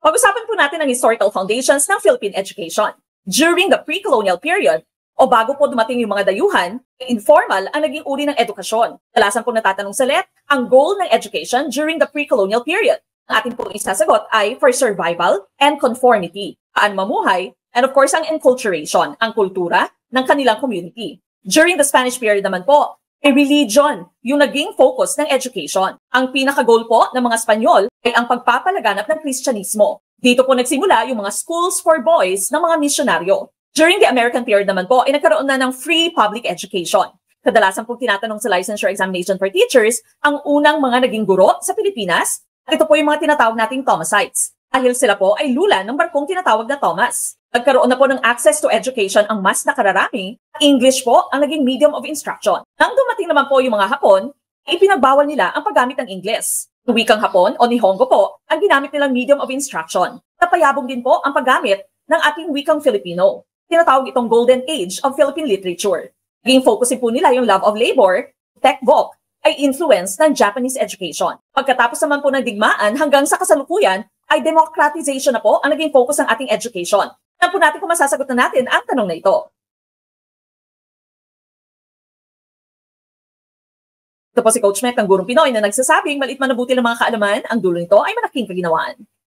Pag-usapan po natin ang historical foundations ng Philippine education. During the pre-colonial period, o bago po dumating yung mga dayuhan, informal ang naging uri ng edukasyon. Kalasan po natatanong sa LET, ang goal ng education during the pre-colonial period. Ang ating pong isasagot ay for survival and conformity, ang mamuhay, and of course ang enculturation, ang kultura ng kanilang community. During the Spanish period naman po, religion yung naging focus ng education. Ang pinaka-goal po ng mga Espanyol ay ang pagpapalaganap ng Kristyanismo. Dito po nagsimula yung mga schools for boys ng mga misyonaryo. During the American period naman po, ay nagkaroon na ng free public education. Kadalasan po tinatanong sa licensure examination for teachers ang unang mga naging guro sa Pilipinas. At ito po yung mga tinatawag nating Thomasites. Dahil sila po ay lula ng barkong tinatawag na Thomas. Nagkaroon na po ng access to education ang mas nakararami. English po ang naging medium of instruction. Nang dumating naman po yung mga Hapon, ipinagbawal nila ang paggamit ng Ingles. Wikang Hapon o Nihongo po ang ginamit nilang medium of instruction. Napayabong din po ang paggamit ng ating wikang Filipino. Tinatawag itong Golden Age of Philippine Literature. Naging focusin po nila yung love of labor, tech-voc, ay influence ng Japanese education. Pagkatapos naman po ng digmaan hanggang sa kasalukuyan, ay democratization na po ang naging focus ng ating education. Tignan po natin kung masasagot na natin ang tanong na ito. Ito po si Coach Mek ng Gurong Pinoy na nagsasabing maliit man na butil ng mga kaalaman, ang dulo nito ay malaking kaginawaan.